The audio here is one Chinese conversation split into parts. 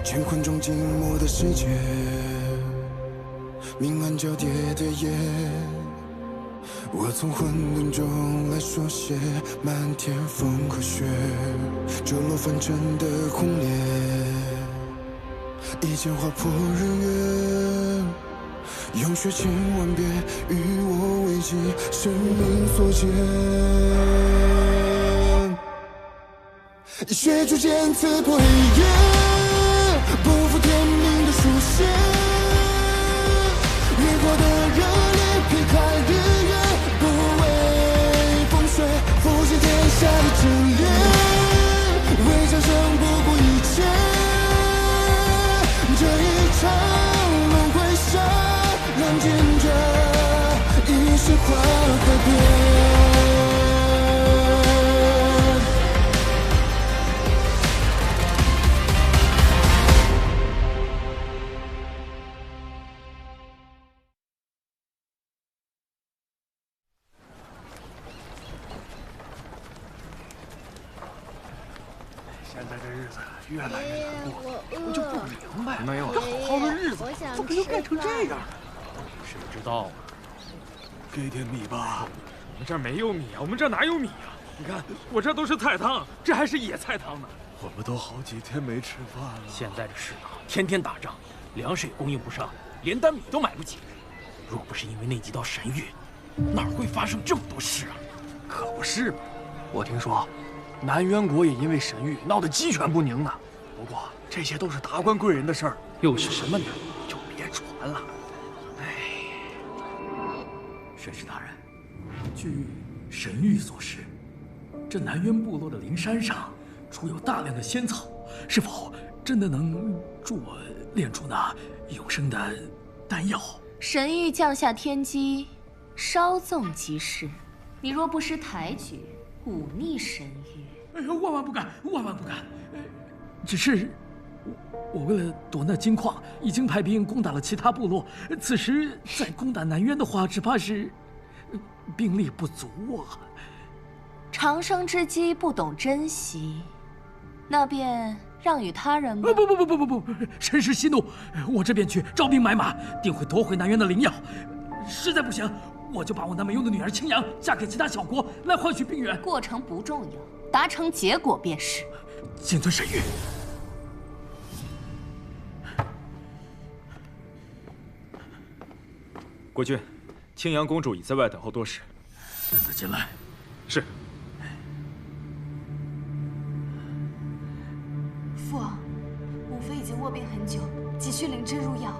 乾坤中静默的世界，明暗交叠的夜，我从混沌中来书写漫天风和雪，折落凡尘的轰烈，一剑划破日月，用血千万遍与我为己，生命所见。以血铸剑刺破黑夜，不负天命的书写，烈火的热烈劈开日月，不畏风雪，复兴天下的真烈，为战胜不顾一切，这一场轮回下，让见证一世化改变。现在这日子越来越难过，我就不明白，没有这好好的日子怎么就变成这样了？谁知道啊？给点米吧。我们这儿没有米啊，我们这儿哪有米啊？你看，我这都是菜汤，这还是野菜汤呢。我们都好几天没吃饭了。现在这世道，天天打仗，粮食也供应不上，连担米都买不起。若不是因为那几道神谕，哪会发生这么多事啊？可不是嘛！我听说，南渊国也因为神谕闹得鸡犬不宁呢。不过这些都是达官贵人的事儿，又是什么呢？就别传了。神使大人，据神谕所示，这南渊部落的灵山上储有大量的仙草，是否真的能助我炼出那永生的丹药？神谕降下天机，稍纵即逝。你若不识抬举，忤逆神谕，万万不敢，万万不敢。只是我为了夺那金矿，已经派兵攻打了其他部落。此时再攻打南渊的话，只怕是兵力不足啊。长生之机不懂珍惜，那便让与他人吧。不，神使息怒，我这便去招兵买马，定会夺回南渊的灵药。实在不行，我就把我那没用的女儿青阳嫁给其他小国，来换取兵源。过程不重要，达成结果便是。谨遵神谕。国君，青阳公主已在外等候多时。让她进来。是。父王，母妃已经卧病很久，急需灵芝入药。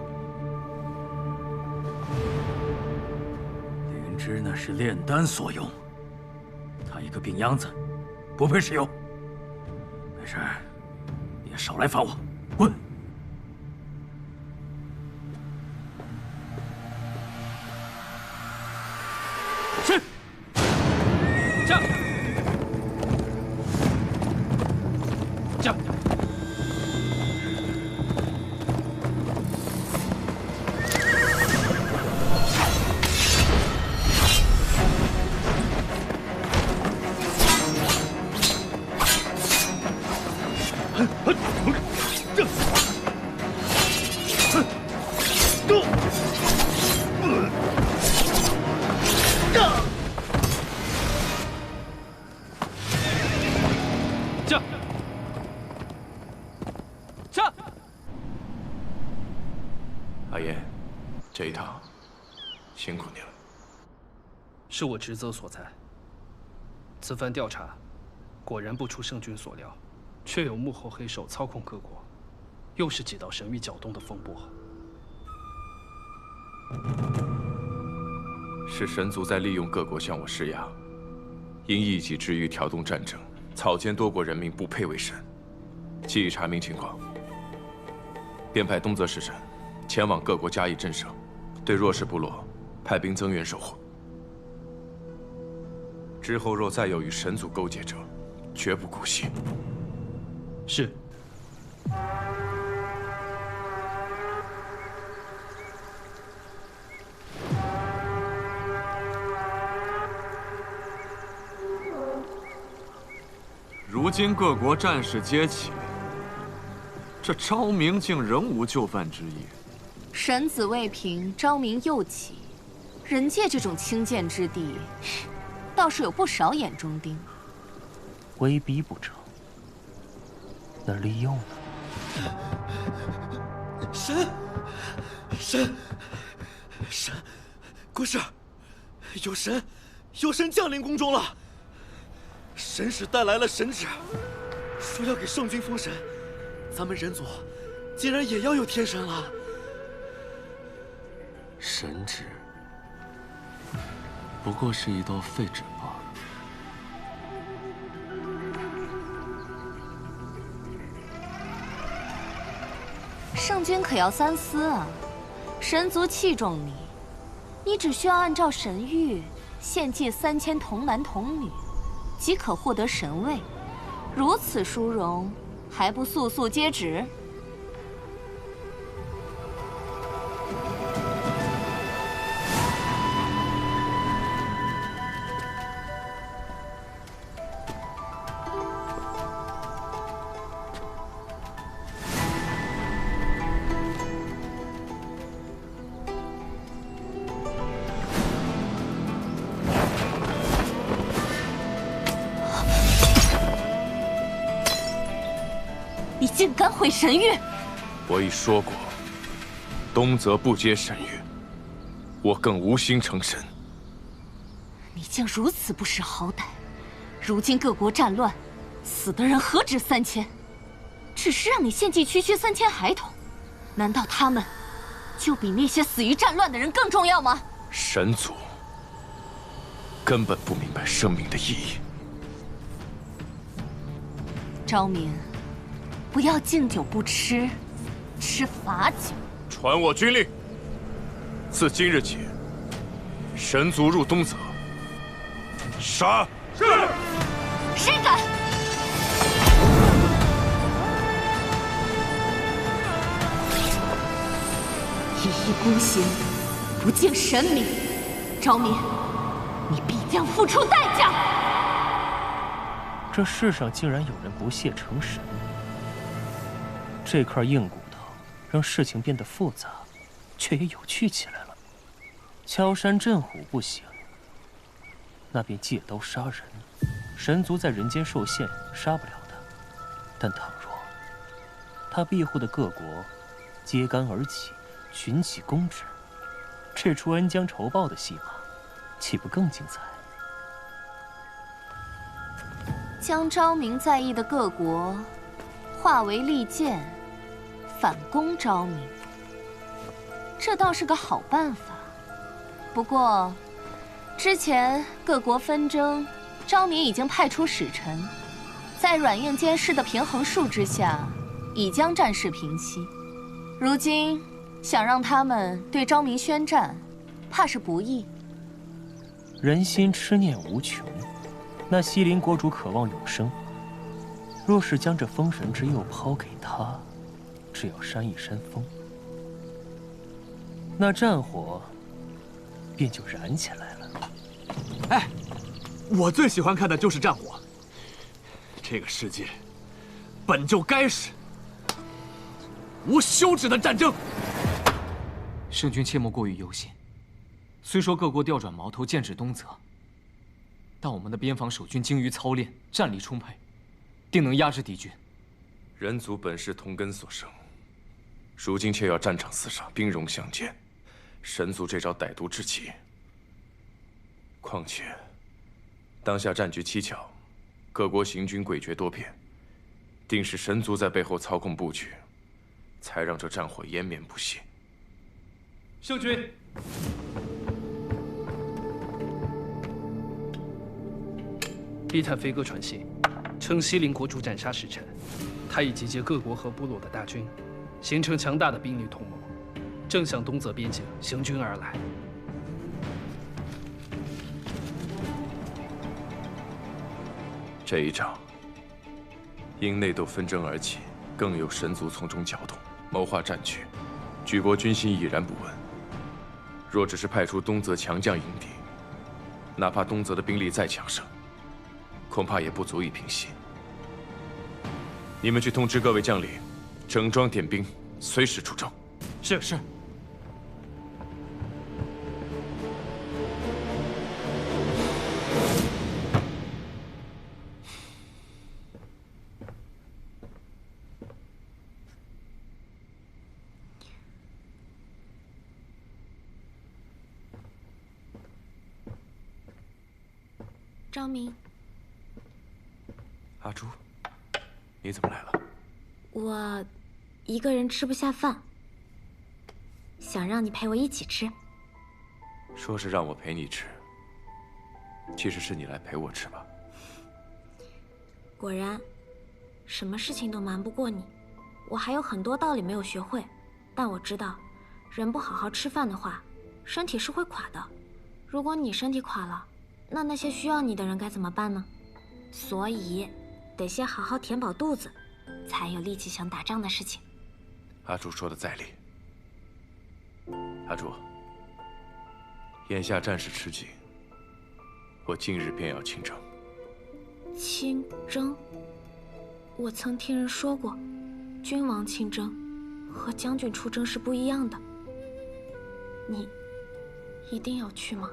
灵芝那是炼丹所用，她一个病秧子，不配使用。没事，你也少来烦我，滚！是。驾。驾。阿言，这一趟辛苦你了。是我职责所在。此番调查，果然不出圣君所料，确有幕后黑手操控各国，又是几道神谕搅动的风波。是神族在利用各国向我施压，因一己之欲挑动战争，草菅多国人民不配为神。既已查明情况，便派东泽使臣前往各国加以震慑，对弱势部落派兵增援守护。之后若再有与神族勾结者，绝不姑息。是。如今各国战事皆起，这昭明竟仍无就范之意。神子未平，昭明又起。人界这种清贱之地，倒是有不少眼中钉。威逼不成，那利用呢？神，国师，有神降临宫中了。神使带来了神旨，说要给圣君封神，咱们人族竟然也要有天神了。神旨不过是一道废纸罢了。圣君可要三思啊！神族器重你，你只需要按照神谕献祭3000童男童女，即可获得神位。如此殊荣，还不速速接旨？你竟敢毁神谕！我已说过，东泽不接神谕，我更无心成神。你竟如此不识好歹！如今各国战乱，死的人何止3000，只是让你献祭区3000孩童，难道他们就比那些死于战乱的人更重要吗？神族根本不明白生命的意义。昭明，不要敬酒不吃，吃罚酒。传我军令，自今日起，神族入东泽，杀！是。谁敢？一意孤行，不敬神明，昭明，你必将付出代价。这世上竟然有人不屑成神，这块硬骨头让事情变得复杂，却也有趣起来了。敲山震虎不行，那便借刀杀人。神族在人间受限，杀不了他。但倘若他庇护的各国揭竿而起，群起攻之，这出恩将仇报的戏码，岂不更精彩？将昭明在意的各国化为利剑，反攻昭明，这倒是个好办法。不过，之前各国纷争，昭明已经派出使臣，在软硬兼施的平衡术之下，已将战事平息。如今想让他们对昭明宣战，怕是不易。人心痴念无穷，那西陵国主渴望永生，若是将这封神之佑抛给他，只要扇一扇风，那战火便就燃起来了。哎，我最喜欢看的就是战火。这个世界本就该是无休止的战争。圣君切莫过于忧心。虽说各国调转矛头，剑指东泽，但我们的边防守军精于操练，战力充沛，定能压制敌军。人族本是同根所生，如今却要战场厮杀，兵戎相见，神族这招歹毒至极。况且，当下战局蹊跷，各国行军诡谲多变，定是神族在背后操控布局，才让这战火延绵不息。圣君，密探飞鸽传信，称西陵国主斩杀使臣，他已集结各国和部落的大军，形成强大的兵力同盟，正向东泽边境行军而来。这一仗因内斗纷争而起，更有神族从中搅动，谋划战局，举国军心已然不稳。若只是派出东泽强将迎敌，哪怕东泽的兵力再强盛，恐怕也不足以平息。你们去通知各位将领，整装点兵，随时出征。是是。张明，阿朱，你怎么来了？我一个人吃不下饭，想让你陪我一起吃。说是让我陪你吃，其实是你来陪我吃吧？果然，什么事情都瞒不过你。我还有很多道理没有学会，但我知道，人不好好吃饭的话，身体是会垮的。如果你身体垮了，那些需要你的人该怎么办呢？所以，得先好好填饱肚子，才有力气想打仗的事情。阿朱说的在理。阿朱，眼下战事吃紧，我今日便要亲征。亲征？我曾听人说过，君王亲征和将军出征是不一样的。你一定要去吗？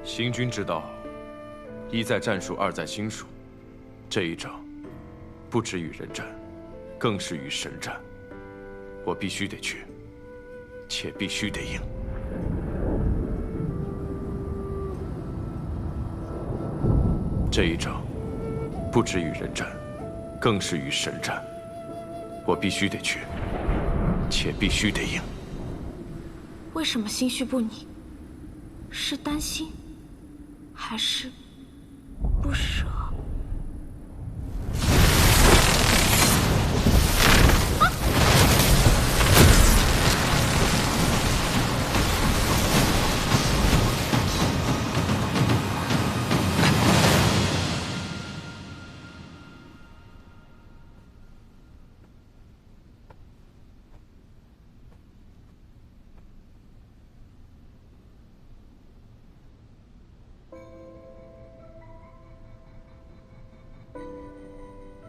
行军之道，一在战术，二在心术。这一仗，不止与人战，更是与神战。我必须得去，且必须得赢。这一仗，不止与人战，更是与神战。我必须得去，且必须得赢。为什么心绪不宁？是担心？还是不舍？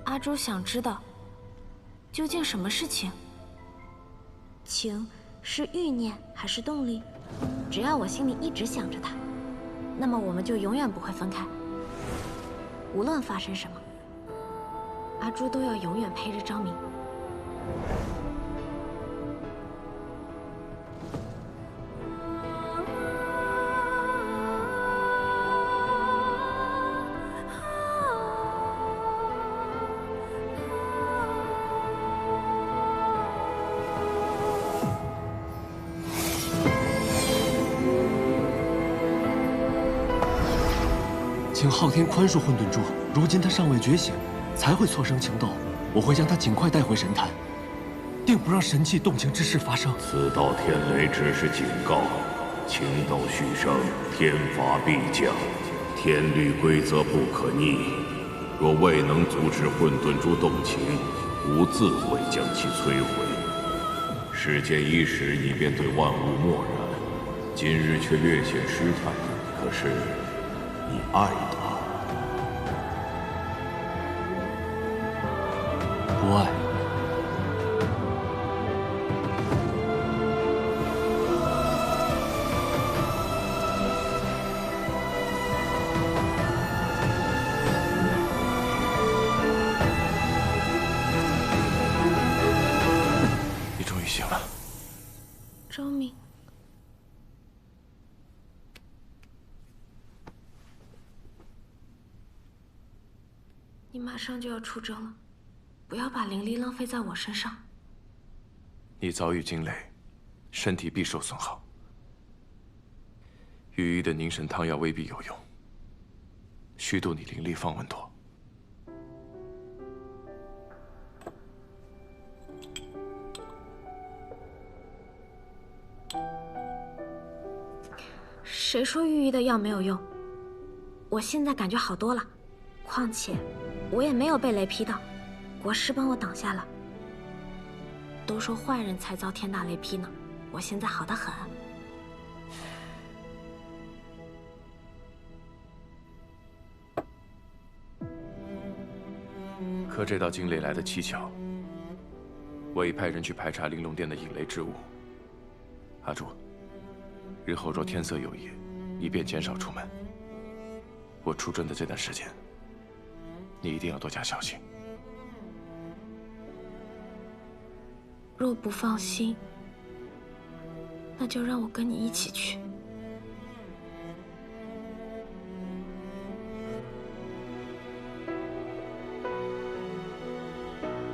阿朱想知道，究竟什么是情？情是欲念还是动力？只要我心里一直想着他，那么我们就永远不会分开。无论发生什么，阿朱都要永远陪着张明。请昊天宽恕混沌珠，如今他尚未觉醒，才会错生情斗。我会将他尽快带回神坛，定不让神器动情之事发生。此道天雷只是警告，情斗续生，天罚必降，天律规则不可逆。若未能阻止混沌珠动情，吾自会将其摧毁。世间伊始，你便对万物漠然，今日却略显失态。可是，你爱他？不爱。你终于醒了。张明。你马上就要出征了，不要把灵力浪费在我身上。你早已惊雷，身体必受损耗。羽翼的凝神汤药未必有用，虚度你灵力方稳妥。谁说御医的药没有用？我现在感觉好多了，况且我也没有被雷劈到，国师帮我挡下了。都说坏人才遭天大雷劈呢，我现在好得很。可这道惊雷来得蹊跷，我已派人去排查玲珑殿的引雷之物。阿朱，日后若天色有异，以便减少出门，我出征的这段时间，你一定要多加小心。若不放心，那就让我跟你一起去。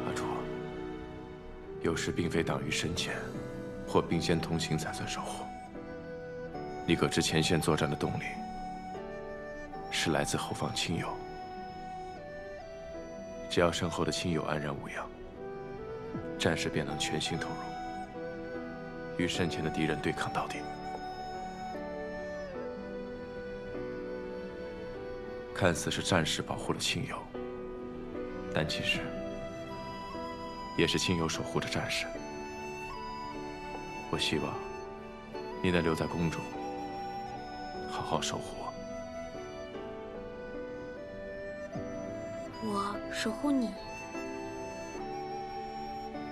阿朱，有时并非党羽深浅，或并肩同行才算守护。你可知前线作战的动力，是来自后方亲友。只要身后的亲友安然无恙，战士便能全心投入，与身前的敌人对抗到底。看似是战士保护了亲友，但其实也是亲友守护着战士。我希望你能留在宫中，好好守护我。我守护你，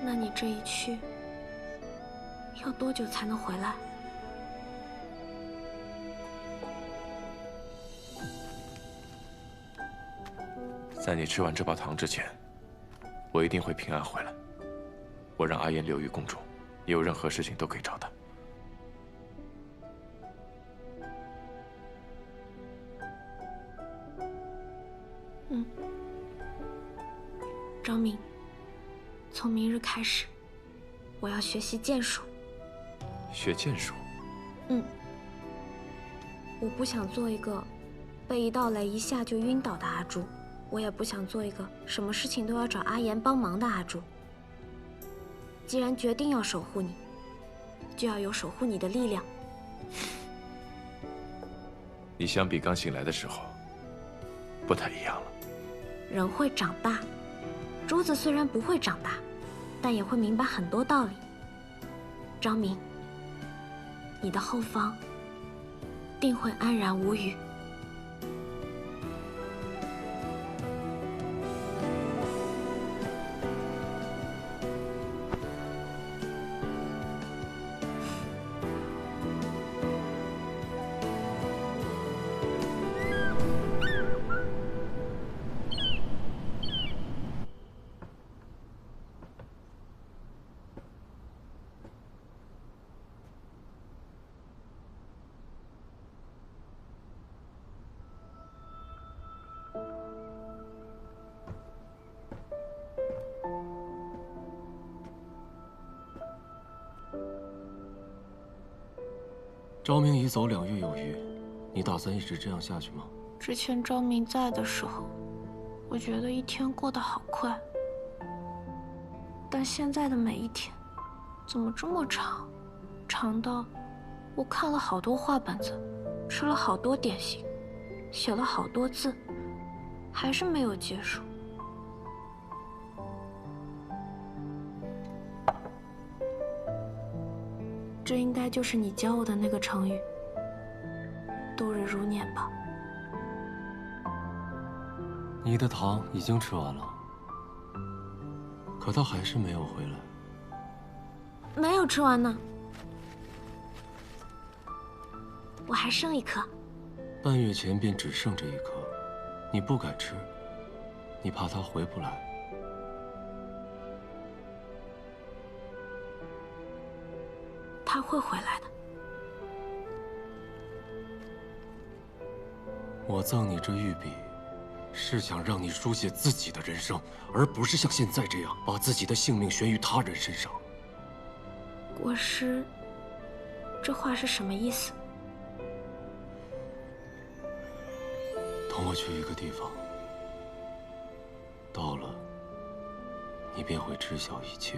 那你这一去要多久才能回来？在你吃完这包糖之前，我一定会平安回来。我让阿言留于宫中，你有任何事情都可以找他。张明，从明日开始，我要学习剑术。学剑术？我不想做一个被一道雷一下就晕倒的阿朱，我也不想做一个什么事情都要找阿言帮忙的阿朱。既然决定要守护你，就要有守护你的力量。你相比刚醒来的时候，不太一样了。人会长大，珠子虽然不会长大，但也会明白很多道理。张明，你的后方定会安然无虞。昭明已走2月有余，你打算一直这样下去吗？之前昭明在的时候，我觉得一天过得好快，但现在的每一天，怎么这么长？长到我看了好多画本子，吃了好多点心，写了好多字，还是没有结束。这应该就是你教我的那个成语“度日如年”吧？你的糖已经吃完了，可他还是没有回来。没有吃完呢，我还剩1颗。半月前便只剩这1颗，你不敢吃，你怕他回不来。他会回来的。我赠你这玉笔，是想让你书写自己的人生，而不是像现在这样把自己的性命悬于他人身上。国师，这话是什么意思？同我去一个地方，到了，你便会知晓一切。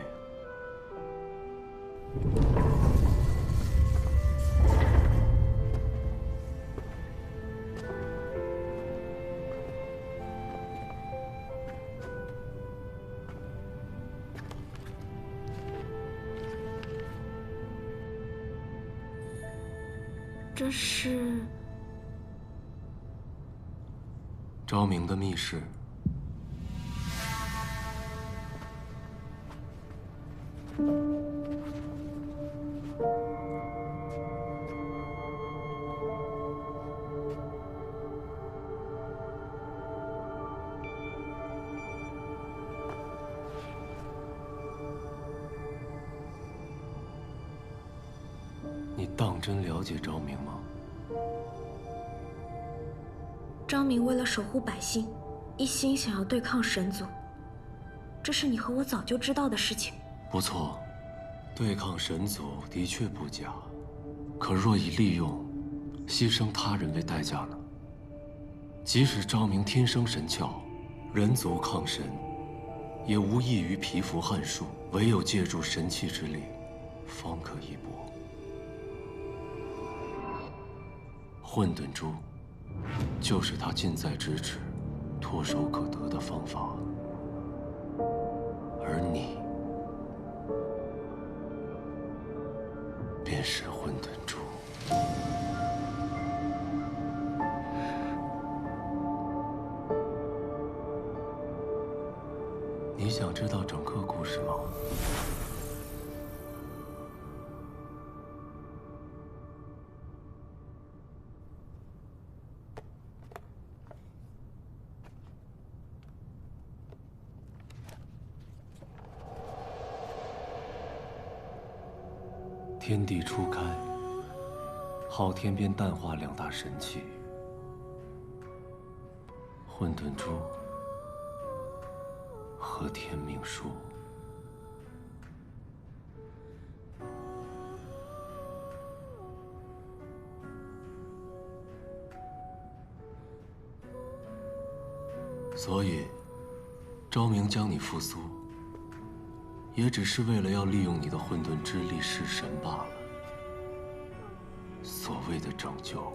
这是昭明的密室。当真了解昭明吗？昭明为了守护百姓，一心想要对抗神族，这是你和我早就知道的事情。不错，对抗神族的确不假，可若以利用、牺牲他人为代价呢？即使昭明天生神窍，人族抗神，也无异于蚍蜉撼树，唯有借助神器之力，方可一搏。混沌珠，就是他近在咫尺、唾手可得的方法。而你，便是混沌珠。你想知道整个故事吗？天地初开，昊天便淡化两大神器——混沌珠和天命书。所以，昭明将你复苏，也只是为了要利用你的混沌之力弑神罢了。所谓的拯救，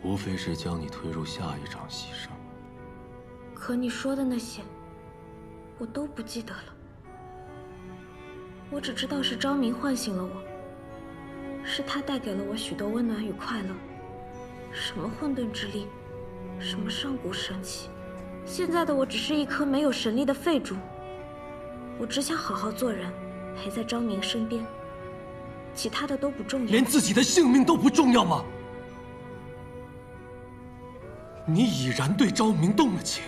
无非是将你推入下一场牺牲。可你说的那些，我都不记得了。我只知道是昭明唤醒了我，是他带给了我许多温暖与快乐。什么混沌之力，什么上古神器，现在的我只是一颗没有神力的废珠。我只想好好做人，陪在昭明身边，其他的都不重要。连自己的性命都不重要吗？你已然对昭明动了情，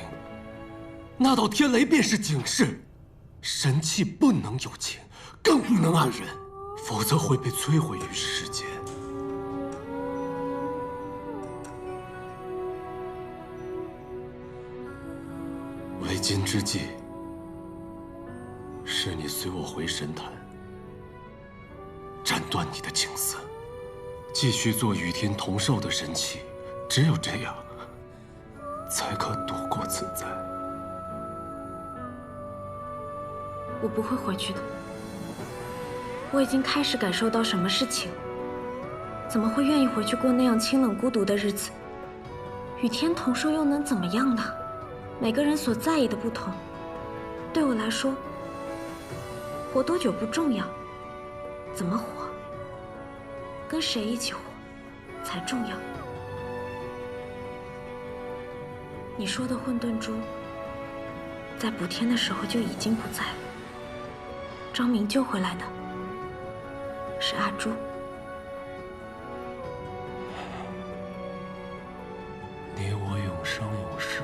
那道天雷便是警示：神器不能有情，更不能暗人，否则会被摧毁于世间。为今之计，是你随我回神坛，斩断你的情丝，继续做与天同寿的神器。只有这样，才可度过此灾。我不会回去的。我已经开始感受到什么是情，怎么会愿意回去过那样清冷孤独的日子？与天同寿又能怎么样呢？每个人所在意的不同，对我来说，活多久不重要，怎么活，跟谁一起活才重要。你说的混沌珠，在补天的时候就已经不在了。昭明救回来的是阿朱。你我永生永世，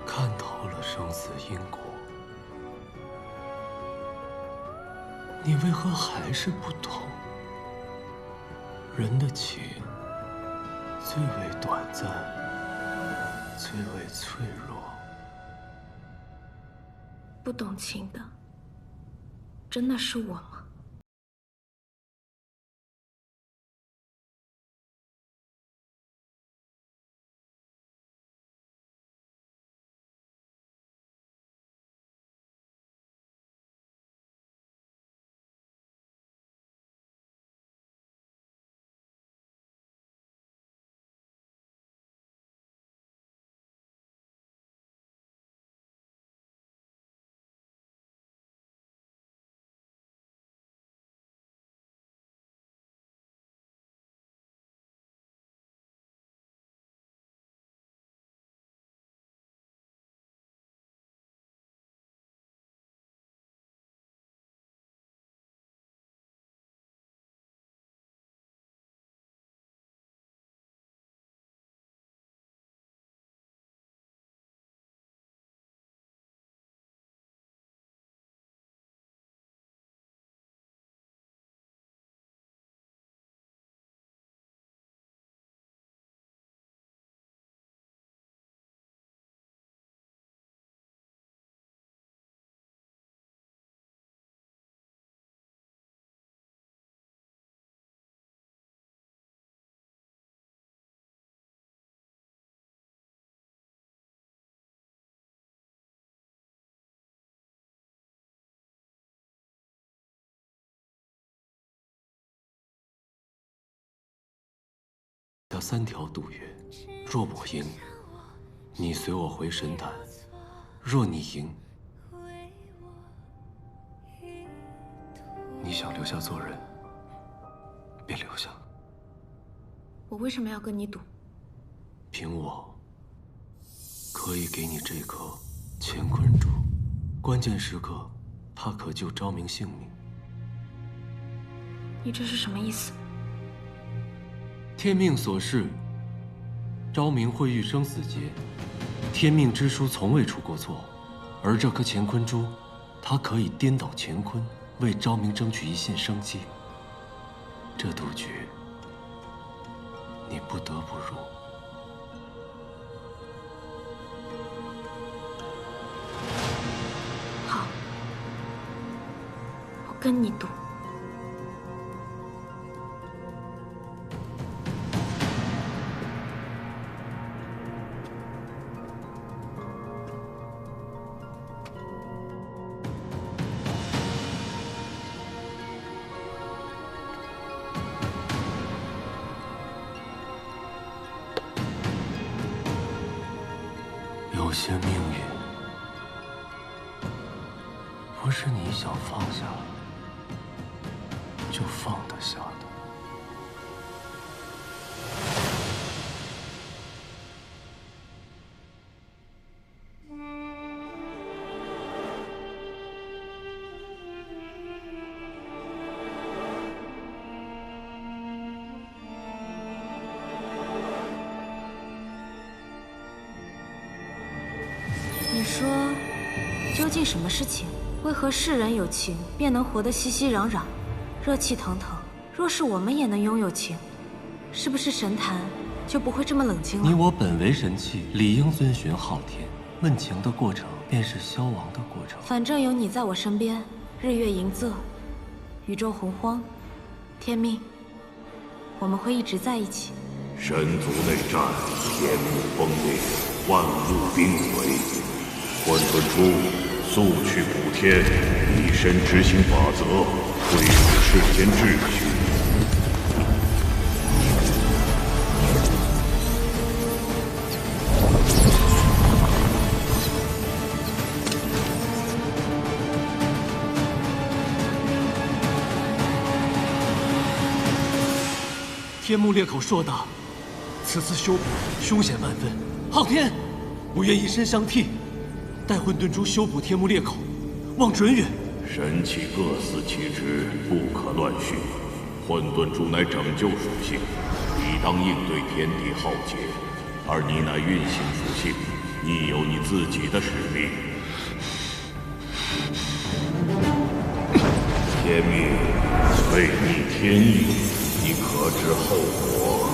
看透了生死因果，你为何还是不懂？人的情最为短暂，最为脆弱。不懂情的，真的是我吗？ 3条渡月，若我赢，你随我回神坛；若你赢，你想留下做人，便留下。我为什么要跟你赌？凭我，可以给你这颗乾坤珠，关键时刻，它可救昭明性命。你这是什么意思？天命所示，昭明会遇生死劫，天命之书从未出过错，而这颗乾坤珠，它可以颠倒乾坤，为昭明争取一线生机。这赌局，你不得不入。好，我跟你赌。有些命运，不是你想放下就放得下的。你说，究竟什么是情？为何世人有情便能活得熙熙攘攘、热气腾腾？若是我们也能拥有情，是不是神坛就不会这么冷清了？你我本为神器，理应遵循昊天。问情的过程，便是消亡的过程。反正有你在我身边，日月盈仄，宇宙洪荒，天命，我们会一直在一起。神族内战，天幕崩裂，万物冰毁。混沌珠速去补天，以身执行法则，恢复世间秩序。天幕裂口硕大，此次修补凶险万分。昊天，我愿以身相替，待混沌珠修补天幕裂口，望准允。神器各司其职，不可乱序。混沌珠乃拯救属性，理当应对天地浩劫；而你乃运行属性，你有你自己的使命。天命违逆天意，你可知后果？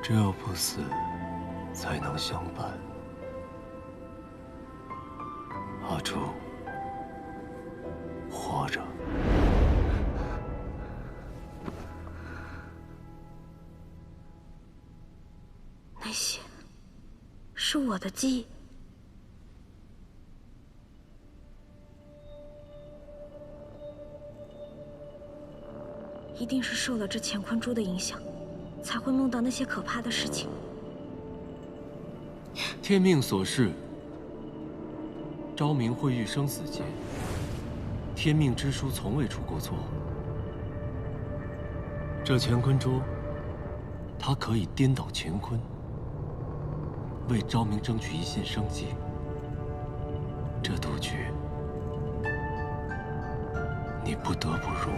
只有不死，才能相伴。阿朱，活着。那些是我的记忆。一定是受了这乾坤珠的影响。才会梦到那些可怕的事情。天命所示，昭明会遇生死劫。天命之书从未出过错。这乾坤珠，它可以颠倒乾坤，为昭明争取一线生机。这赌局，你不得不入。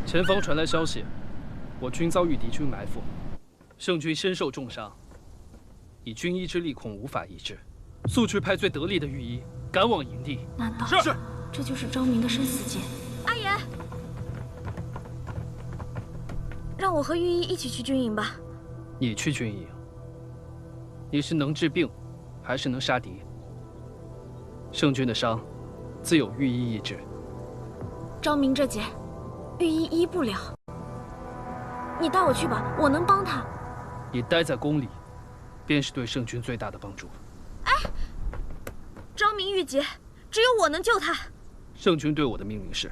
前方传来消息，我军遭遇敌军埋伏，圣军身受重伤，以军医之力恐无法医治，速去派最得力的御医赶往营地。难道是？这就是昭明的生死劫？阿言，让我和御医一起去军营吧。你去军营，你是能治病，还是能杀敌？圣军的伤，自有御医医治。昭明这劫，御医医不了。你带我去吧，我能帮他。你待在宫里，便是对圣军最大的帮助。哎，昭明遇劫，只有我能救他。圣军对我的命令是，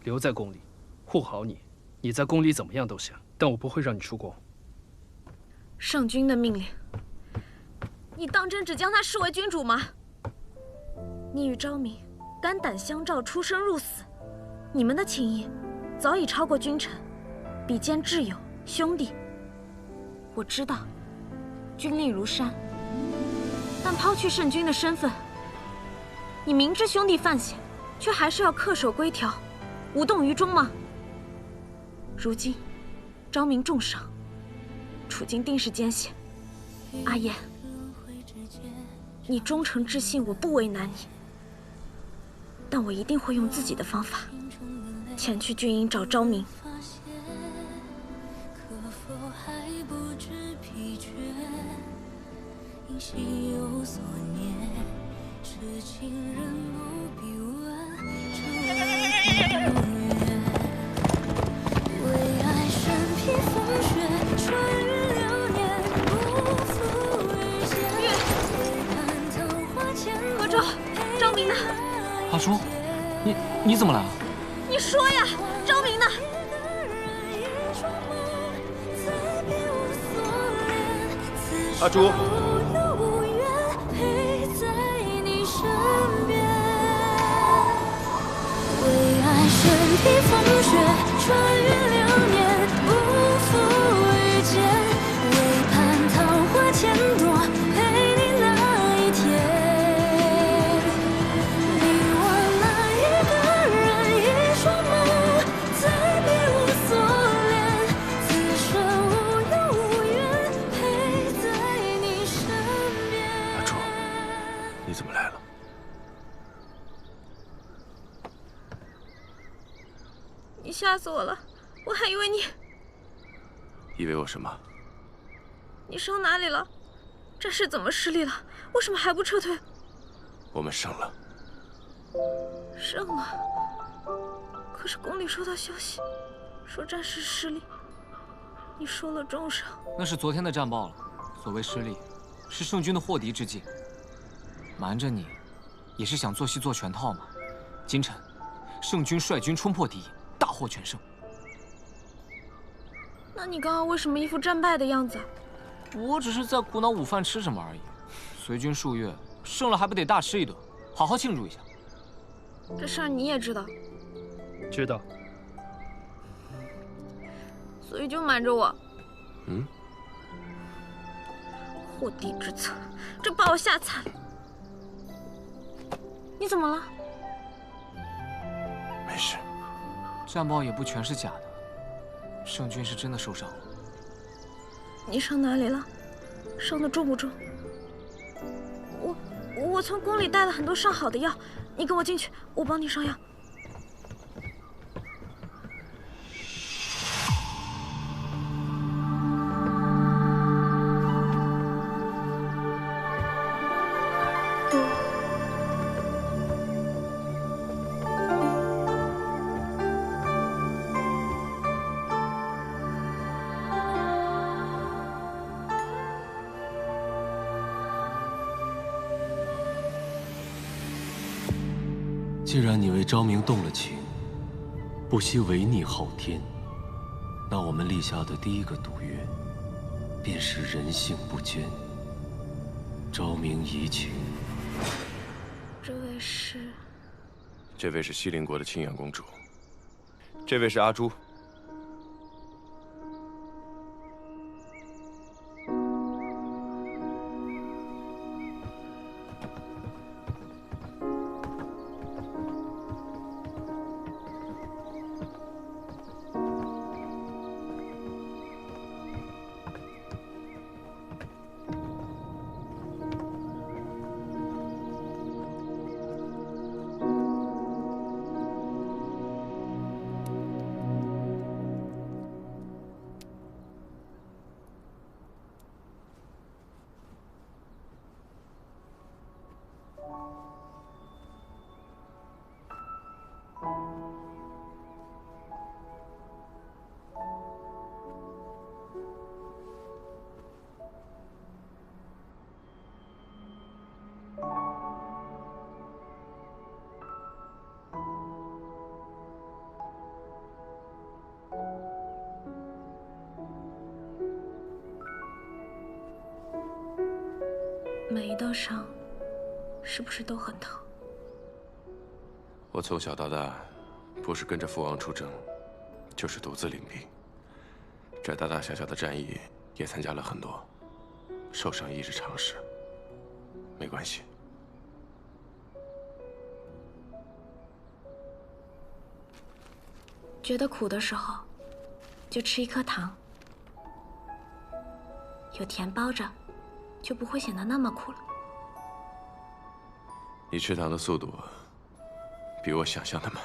留在宫里，护好你。你在宫里怎么样都行，但我不会让你出宫。圣军的命令，你当真只将他视为君主吗？你与昭明肝胆相照，出生入死，你们的情谊早已超过君臣，比肩挚友兄弟。我知道，军令如山，但抛去圣君的身份，你明知兄弟犯险，却还是要恪守规条，无动于衷吗？如今，昭明重伤，处境定是艰险。阿言，你忠诚至信，我不为难你，但我一定会用自己的方法前去军营找昭明。何周，昭明呢？阿叔，你怎么来了？你说呀，昭明呢？阿朱。吓死我了！我还以为你……以为我什么？你伤哪里了？战事怎么失利了？为什么还不撤退？我们胜了。胜了？可是宫里收到消息，说战事失利，你受了重伤。那是昨天的战报了。所谓失利，是圣军的祸敌之计。瞒着你，也是想做戏做全套嘛。今晨，圣军率军冲破敌营。大获全胜。那你刚刚为什么一副战败的样子？我只是在苦恼午饭吃什么而已。随军数月，胜了还不得大吃一顿，好好庆祝一下。这事儿你也知道？知道。所以就瞒着我。嗯。祸敌之策，这把我吓惨了。你怎么了？没事。战报也不全是假的，圣军是真的受伤了。你伤哪里了？伤得重不重？我从宫里带了很多上好的药，你跟我进去，我帮你上药。既然你为昭明动了情，不惜违逆昊天，那我们立下的第一个赌约，便是人性不坚。昭明移情。这位是？这位是西陵国的清阳公主。这位是阿朱。 每一道伤，是不是都很疼？我从小到大，不是跟着父王出征，就是独自领兵。这大大小小的战役也参加了很多，受伤亦是常事，没关系。觉得苦的时候，就吃一颗糖，有甜包着。 就不会显得那么苦了。你吃糖的速度比我想象的慢。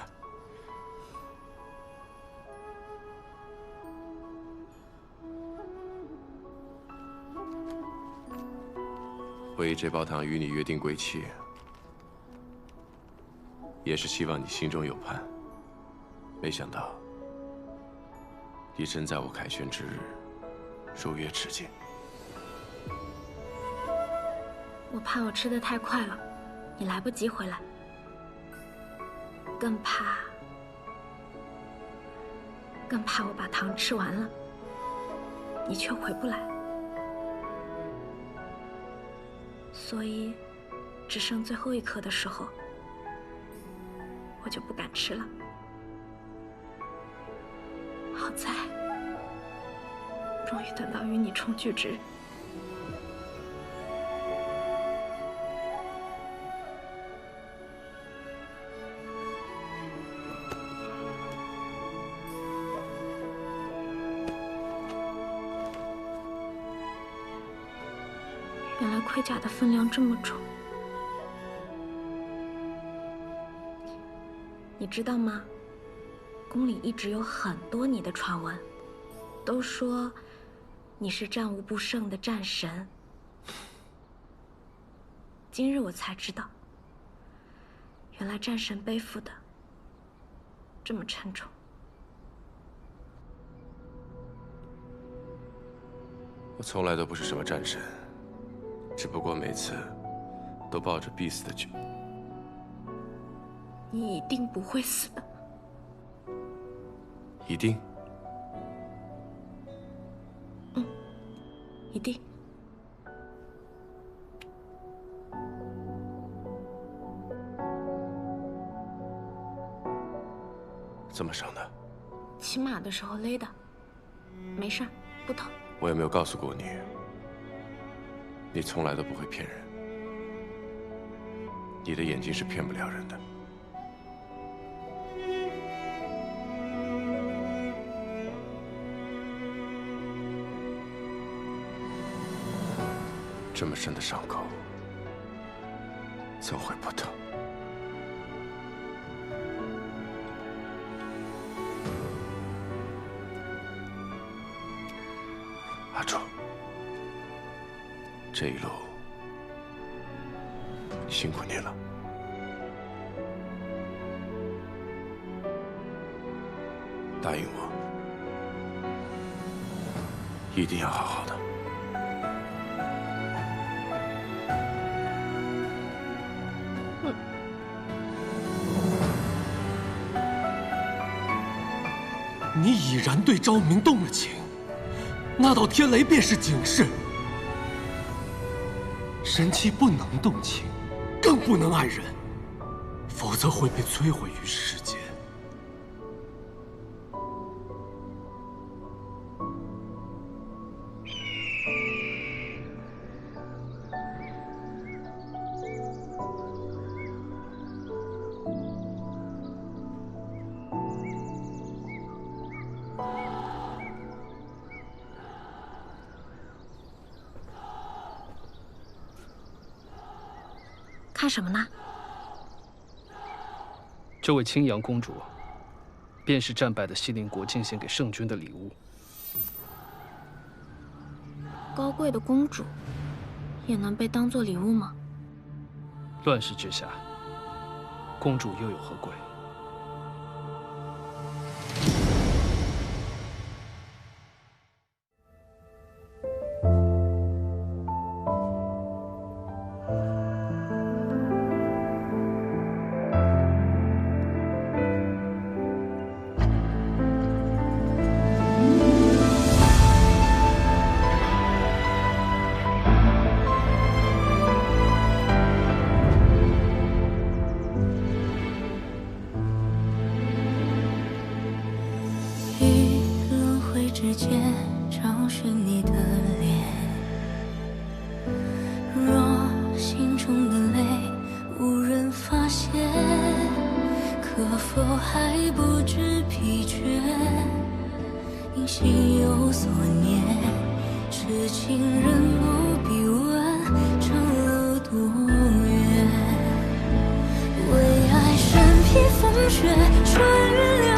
我以这包糖与你约定归期，也是希望你心中有盼。没想到，你真在我凯旋之日如约持剑。 我怕我吃得太快了，你来不及回来，更怕我把糖吃完了，你却回不来，所以只剩最后一颗的时候，我就不敢吃了。好在，终于等到与你重聚之日。 原来盔甲的分量这么重，你知道吗？宫里一直有很多你的传闻，都说你是战无不胜的战神。今日我才知道，原来战神背负的这么沉重。我从来都不是什么战神。 只不过每次都抱着必死的决。你一定不会死的。一定？嗯，一定。怎么伤的？骑马的时候勒的，没事儿，不疼。我有没有告诉过你？ 你从来都不会骗人，你的眼睛是骗不了人的。这么深的伤口，怎会不疼？阿朱。 这一路辛苦你了，答应我，一定要好好的。嗯。你已然对昭明动了情，那道天雷便是警示。神妻不能动情，更不能爱人，否则会被摧毁于世间。看什么呢？这位青阳公主，便是战败的西陵国进献给圣君的礼物。高贵的公主，也能被当作礼物吗？乱世之下，公主又有何贵？之间找寻你的脸，若心中的泪无人发现，可否还不知疲倦？因心有所念，痴情人不必问长路多远。为爱身披风雪，穿越。